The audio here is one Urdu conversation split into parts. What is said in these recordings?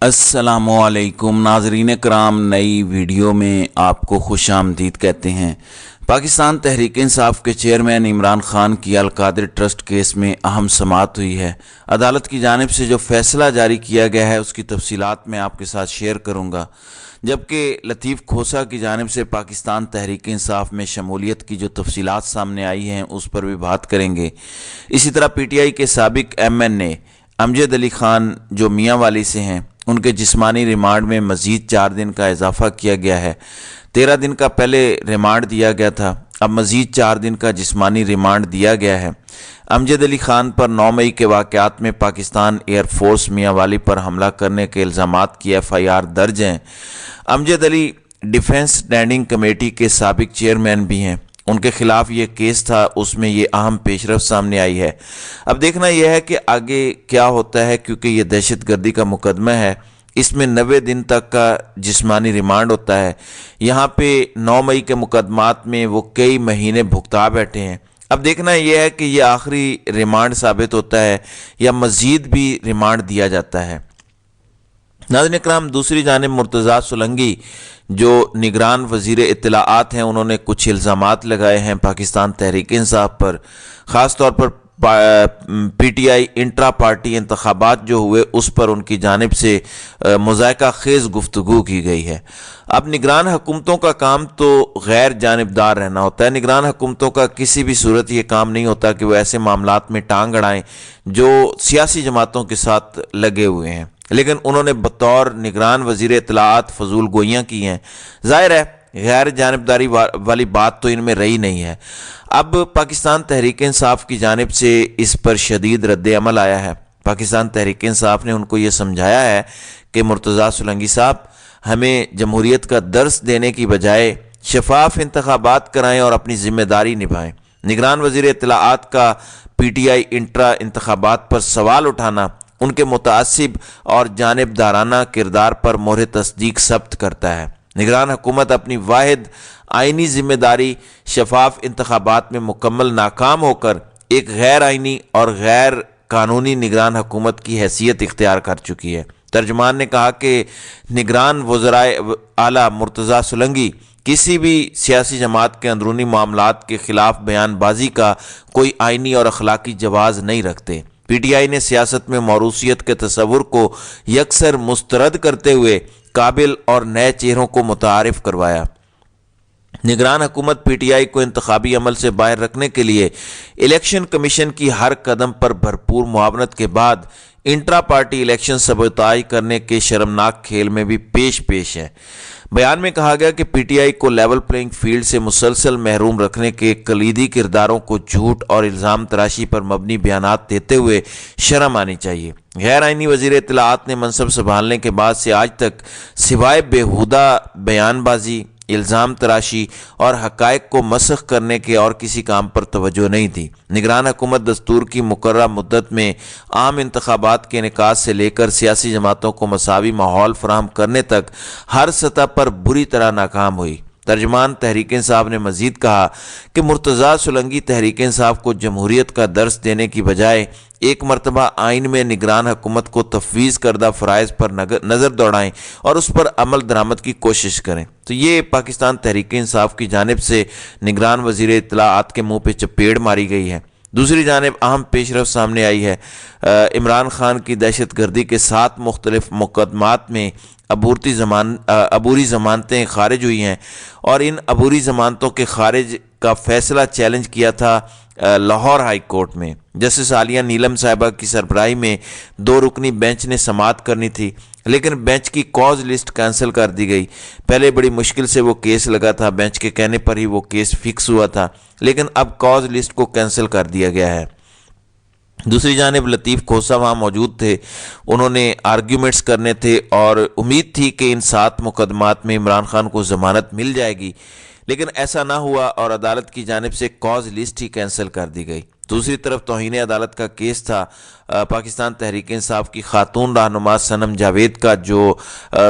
السلام علیکم ناظرین کرام، نئی ویڈیو میں آپ کو خوش آمدید کہتے ہیں۔ پاکستان تحریک انصاف کے چیئرمین عمران خان کی القادری ٹرسٹ کیس میں اہم سماعت ہوئی ہے۔ عدالت کی جانب سے جو فیصلہ جاری کیا گیا ہے اس کی تفصیلات میں آپ کے ساتھ شیئر کروں گا، جبکہ لطیف کھوسہ کی جانب سے پاکستان تحریک انصاف میں شمولیت کی جو تفصیلات سامنے آئی ہیں اس پر بھی بات کریں گے۔ اسی طرح پی ٹی آئی کے سابق MNA امجد علی خان جو میاں والی سے ہیں، ان کے جسمانی ریمانڈ میں مزید 4 دن کا اضافہ کیا گیا ہے۔ 13 دن کا پہلے ریمانڈ دیا گیا تھا، اب مزید 4 دن کا جسمانی ریمانڈ دیا گیا ہے۔ امجد علی خان پر 9 مئی کے واقعات میں پاکستان ایئر فورس میاں والی پر حملہ کرنے کے الزامات کی FIR درج ہیں۔ امجد علی ڈیفنس اسٹینڈنگ کمیٹی کے سابق چیئرمین بھی ہیں، ان کے خلاف یہ کیس تھا، اس میں یہ اہم پیش رفت سامنے آئی ہے۔ اب دیکھنا یہ ہے کہ آگے کیا ہوتا ہے، کیونکہ یہ دہشت گردی کا مقدمہ ہے، اس میں 90 دن تک کا جسمانی ریمانڈ ہوتا ہے۔ یہاں پہ 9 مئی کے مقدمات میں وہ کئی مہینے بھگتا بیٹھے ہیں۔ اب دیکھنا یہ ہے کہ یہ آخری ریمانڈ ثابت ہوتا ہے یا مزید بھی ریمانڈ دیا جاتا ہے۔ ناظرین اکرام، دوسری جانب مرتضیٰ سولنگی جو نگران وزیر اطلاعات ہیں، انہوں نے کچھ الزامات لگائے ہیں پاکستان تحریک انصاف پر، خاص طور پر P T I intra party انتخابات جو ہوئے اس پر ان کی جانب سے مذائقہ خیز گفتگو کی گئی ہے۔ اب نگران حکومتوں کا کام تو غیر جانبدار رہنا ہوتا ہے۔ نگران حکومتوں کا کسی بھی صورت یہ کام نہیں ہوتا کہ وہ ایسے معاملات میں ٹانگ اڑائیں جو سیاسی جماعتوں کے ساتھ لگے ہوئے ہیں، لیکن انہوں نے بطور نگران وزیر اطلاعات فضول گوئیاں کی ہیں۔ ظاہر ہے غیر جانبداری والی بات تو ان میں رہی نہیں ہے۔ اب پاکستان تحریک انصاف کی جانب سے اس پر شدید رد عمل آیا ہے۔ پاکستان تحریک انصاف نے ان کو یہ سمجھایا ہے کہ مرتضیٰ سولنگی صاحب، ہمیں جمہوریت کا درس دینے کی بجائے شفاف انتخابات کرائیں اور اپنی ذمہ داری نبھائیں۔ نگران وزیر اطلاعات کا پی ٹی آئی انٹرا انتخابات پر سوال اٹھانا ان کے متعصب اور جانبدارانہ کردار پر مہر تصدیق ثبت کرتا ہے۔ نگران حکومت اپنی واحد آئینی ذمہ داری شفاف انتخابات میں مکمل ناکام ہو کر ایک غیر آئینی اور غیر قانونی نگران حکومت کی حیثیت اختیار کر چکی ہے۔ ترجمان نے کہا کہ نگران وزرائے اعلیٰ مرتضیٰ سولنگی کسی بھی سیاسی جماعت کے اندرونی معاملات کے خلاف بیان بازی کا کوئی آئینی اور اخلاقی جواز نہیں رکھتے۔ پی ٹی آئی نے سیاست میں موروثیت کے تصور کو یکسر مسترد کرتے ہوئے قابل اور نئے چہروں کو متعارف کروایا۔ نگران حکومت پی ٹی آئی کو انتخابی عمل سے باہر رکھنے کے لیے الیکشن کمیشن کی ہر قدم پر بھرپور معاونت کے بعد انٹرا پارٹی الیکشن سبوتاژ کرنے کے شرمناک کھیل میں بھی پیش ہے۔ بیان میں کہا گیا کہ پی ٹی آئی کو لیول پلینگ فیلڈ سے مسلسل محروم رکھنے کے کلیدی کرداروں کو جھوٹ اور الزام تراشی پر مبنی بیانات دیتے ہوئے شرم آنی چاہیے۔ غیر آئینی وزیر اطلاعات نے منصب سنبھالنے کے بعد سے آج تک سوائے بیہودہ بیان بازی، الزام تراشی اور حقائق کو مسخ کرنے کے اور کسی کام پر توجہ نہیں دی۔ نگران حکومت دستور کی مقررہ مدت میں عام انتخابات کے انعقاد سے لے کر سیاسی جماعتوں کو مساوی ماحول فراہم کرنے تک ہر سطح پر بری طرح ناکام ہوئی۔ ترجمان تحریک انصاف نے مزید کہا کہ مرتضیٰ سولنگی تحریک انصاف کو جمہوریت کا درس دینے کی بجائے ایک مرتبہ آئین میں نگران حکومت کو تفویض کردہ فرائض پر نظر دوڑائیں اور اس پر عمل درآمد کی کوشش کریں۔ تو یہ پاکستان تحریک انصاف کی جانب سے نگران وزیر اطلاعات کے منہ پہ چپیڑ ماری گئی ہے۔ دوسری جانب اہم پیش رفت سامنے آئی ہے۔ عمران خان کی دہشت گردی کے 7 مختلف مقدمات میں عبوری ضمانتیں خارج ہوئی ہیں، اور ان عبوری ضمانتوں کے خارج کا فیصلہ چیلنج کیا تھا لاہور ہائی کورٹ میں۔ جسٹس عالیہ نیلم صاحبہ کی سربراہی میں 2 رکنی بینچ نے سماعت کرنی تھی، لیکن بینچ کی کاز لسٹ کینسل کر دی گئی۔ پہلے بڑی مشکل سے وہ کیس لگا تھا، بینچ کے کہنے پر ہی وہ کیس فکس ہوا تھا، لیکن اب کاز لسٹ کو کینسل کر دیا گیا ہے۔ دوسری جانب لطیف کھوسہ وہاں موجود تھے، انہوں نے آرگیومنٹس کرنے تھے اور امید تھی کہ ان 7 مقدمات میں عمران خان کو ضمانت مل جائے گی، لیکن ایسا نہ ہوا اور عدالت کی جانب سے کاز لسٹ ہی کینسل کر دی گئی۔ دوسری طرف توہین عدالت کا کیس تھا پاکستان تحریک انصاف کی خاتون رہنما صنم جاوید کا، جو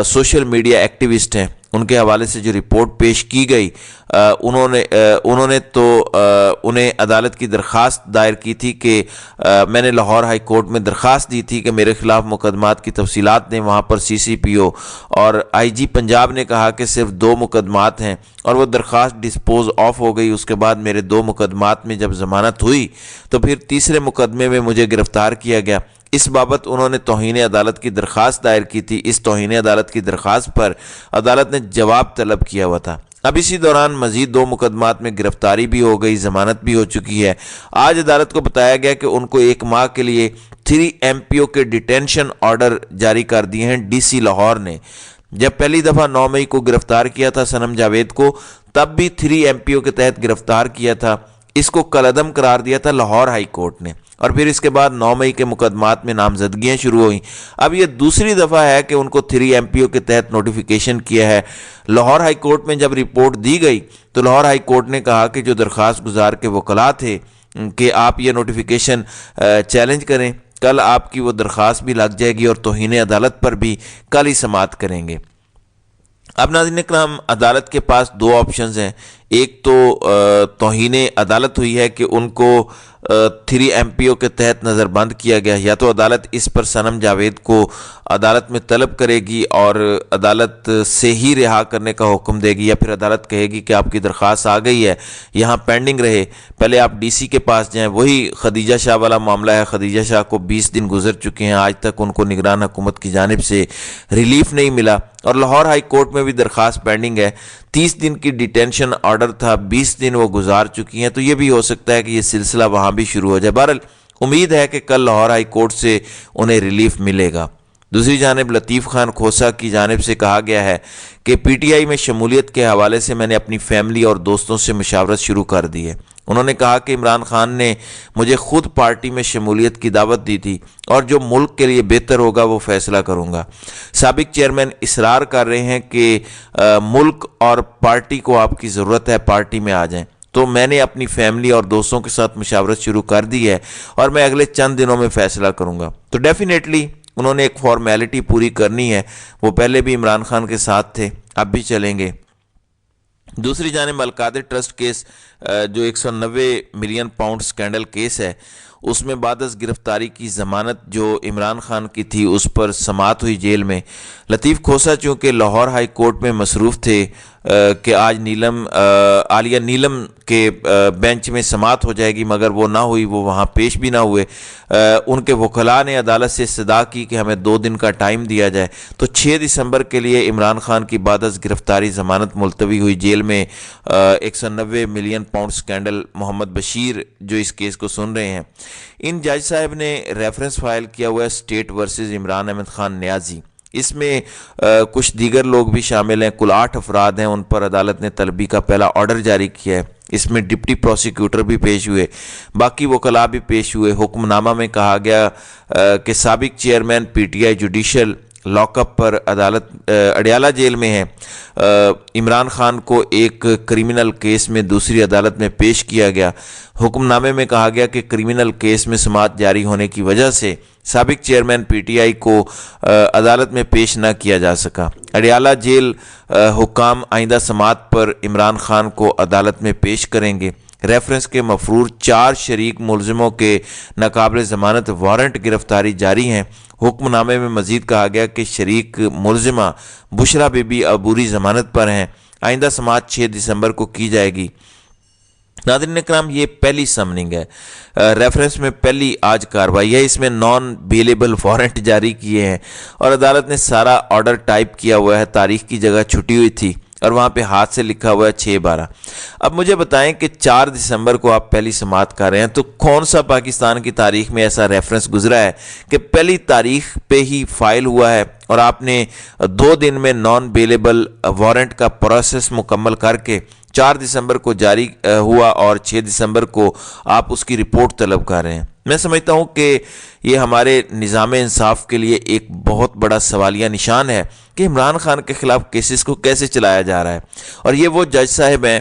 سوشل میڈیا ایکٹیوسٹ ہیں، ان کے حوالے سے جو رپورٹ پیش کی گئی، انہوں نے تو انہیں عدالت کی درخواست دائر کی تھی کہ میں نے لاہور ہائی کورٹ میں درخواست دی تھی کہ میرے خلاف مقدمات کی تفصیلات دیں۔ وہاں پر CCPO اور IG پنجاب نے کہا کہ صرف 2 مقدمات ہیں اور وہ درخواست ڈسپوز آف ہو گئی۔ اس کے بعد میرے 2 مقدمات میں جب ضمانت ہوئی تو پھر تیسرے مقدمے میں مجھے گرفتار کیا گیا۔ اس بابت انہوں نے توہین عدالت کی درخواست دائر کی تھی۔ اس توہین عدالت کی درخواست پر عدالت نے جواب طلب کیا ہوا تھا۔ اب اسی دوران مزید 2 مقدمات میں گرفتاری بھی ہو گئی، ضمانت بھی ہو چکی ہے۔ آج عدالت کو بتایا گیا کہ ان کو 1 ماہ کے لیے 3 MPO کے ڈیٹینشن آرڈر جاری کر دیے ہیں DC لاہور نے۔ جب پہلی دفعہ 9 مئی کو گرفتار کیا تھا صنم جاوید کو، تب بھی 3 MPO کے تحت گرفتار کیا تھا۔ اس کو کالعدم قرار دیا تھا لاہور ہائی کورٹ نے، اور پھر اس کے بعد 9 مئی کے مقدمات میں نامزدگیاں شروع ہوئیں۔ اب یہ دوسری دفعہ ہے کہ ان کو 3 MPO کے تحت نوٹیفیکیشن کیا ہے۔ لاہور ہائی کورٹ میں جب رپورٹ دی گئی تو لاہور ہائی کورٹ نے کہا کہ جو درخواست گزار کے وکلاء تھے کہ آپ یہ نوٹیفیکیشن چیلنج کریں، کل آپ کی وہ درخواست بھی لگ جائے گی اور توہین عدالت پر بھی کل ہی سماعت کریں گے۔ اب ناظرین کرام، عدالت کے پاس 2 آپشنز ہیں۔ ایک تو توہین عدالت ہوئی ہے کہ ان کو 3 MPO کے تحت نظر بند کیا گیا، یا تو عدالت اس پر صنم جاوید کو عدالت میں طلب کرے گی اور عدالت سے ہی رہا کرنے کا حکم دے گی، یا پھر عدالت کہے گی کہ آپ کی درخواست آ گئی ہے، یہاں پینڈنگ رہے، پہلے آپ DC کے پاس جائیں۔ وہی خدیجہ شاہ والا معاملہ ہے۔ خدیجہ شاہ کو 20 دن گزر چکے ہیں، آج تک ان کو نگران حکومت کی جانب سے ریلیف نہیں ملا، اور لاہور ہائی کورٹ میں بھی درخواست پینڈنگ ہے۔ 30 دن کی ڈیٹینشن آرڈر تھا، 20 دن وہ گزار چکی ہیں، تو یہ بھی ہو سکتا ہے کہ یہ سلسلہ وہاں بھی شروع ہو جائے۔ بہرحال امید ہے کہ کل لاہور ہائی کورٹ سے انہیں ریلیف ملے گا۔ دوسری جانب لطیف خان کھوسہ کی جانب سے کہا گیا ہے کہ PTI میں شمولیت کے حوالے سے میں نے اپنی فیملی اور دوستوں سے مشاورت شروع کر دی ہے۔ انہوں نے کہا کہ عمران خان نے مجھے خود پارٹی میں شمولیت کی دعوت دی تھی، اور جو ملک کے لیے بہتر ہوگا وہ فیصلہ کروں گا۔ سابق چیئرمین اصرار کر رہے ہیں کہ ملک اور پارٹی کو آپ کی ضرورت ہے، پارٹی میں آ جائیں، تو میں نے اپنی فیملی اور دوستوں کے ساتھ مشاورت شروع کر دی ہے اور میں اگلے چند دنوں میں فیصلہ کروں گا۔ تو ڈیفینیٹلی انہوں نے ایک فارمیلٹی پوری کرنی ہے۔ وہ پہلے بھی عمران خان کے ساتھ تھے، اب بھی چلیں گے۔ دوسری جانب القادر ٹرسٹ کیس، جو 190 ملین پاؤنڈ سکینڈل کیس ہے، اس میں بعد از گرفتاری کی ضمانت جو عمران خان کی تھی اس پر سماعت ہوئی جیل میں۔ لطیف کھوسہ چونکہ لاہور ہائی کورٹ میں مصروف تھے کہ آج عالیہ نیلم کے بینچ میں سماعت ہو جائے گی، مگر وہ نہ ہوئی، وہ وہاں پیش بھی نہ ہوئے۔ ان کے وکلاء نے عدالت سے استدعا کی کہ ہمیں 2 دن کا ٹائم دیا جائے، تو 6 دسمبر کے لیے عمران خان کی بعد از گرفتاری ضمانت ملتوی ہوئی جیل میں۔ 190 ملین پاؤنڈ سکینڈل محمد بشیر جو اس کیس کو سن رہے ہیں، ان جج صاحب نے ریفرنس فائل کیا ہوا ہے اسٹیٹ ورسز عمران احمد خان نیازی۔ اس میں کچھ دیگر لوگ بھی شامل ہیں، کل 8 افراد ہیں، ان پر عدالت نے طلبی کا پہلا آرڈر جاری کیا ہے۔ اس میں ڈپٹی پروسیکیوٹر بھی پیش ہوئے، باقی وکلاء بھی پیش ہوئے۔ حکم نامہ میں کہا گیا کہ سابق chairman PTI judicial lock up پر عدالت اڈیالہ جیل میں ہے۔ عمران خان کو ایک کریمنل کیس میں دوسری عدالت میں پیش کیا گیا۔ حکم نامے میں کہا گیا کہ کریمنل کیس میں سماعت جاری ہونے کی وجہ سے سابق چیئرمین PTI کو عدالت میں پیش نہ کیا جا سکا۔ اڈیالہ جیل حکام آئندہ سماعت پر عمران خان کو عدالت میں پیش کریں گے۔ ریفرنس کے مفرور 4 شریک ملزموں کے ناقابل ضمانت وارنٹ گرفتاری جاری ہیں۔ حکم نامے میں مزید کہا گیا کہ شریک ملزمہ بشرا بی بی عبوری ضمانت پر ہیں۔ آئندہ سماعت 6 دسمبر کو کی جائے گی۔ ناظرین اکرام، یہ پہلی سمننگ ہے، ریفرنس میں پہلی آج کاروائی ہے۔ اس میں نان بیلیبل وارنٹ جاری کیے ہیں اور عدالت نے سارا آرڈر ٹائپ کیا ہوا ہے۔ تاریخ کی جگہ چھٹی ہوئی تھی اور وہاں پہ ہاتھ سے لکھا ہوا ہے 6/12۔ اب مجھے بتائیں کہ 4 دسمبر کو آپ پہلی سماعت کر رہے ہیں، تو کون سا پاکستان کی تاریخ میں ایسا ریفرنس گزرا ہے کہ پہلی تاریخ پہ ہی فائل ہوا ہے اور آپ نے 2 دن میں نان بیلیبل وارنٹ کا پروسیس مکمل کر کے 4 دسمبر کو جاری ہوا اور 6 دسمبر کو آپ اس کی رپورٹ طلب کر رہے ہیں؟ میں سمجھتا ہوں کہ یہ ہمارے نظام انصاف کے لیے ایک بہت بڑا سوالیہ نشان ہے کہ عمران خان کے خلاف کیسز کو کیسے چلایا جا رہا ہے۔ اور یہ وہ جج صاحب ہیں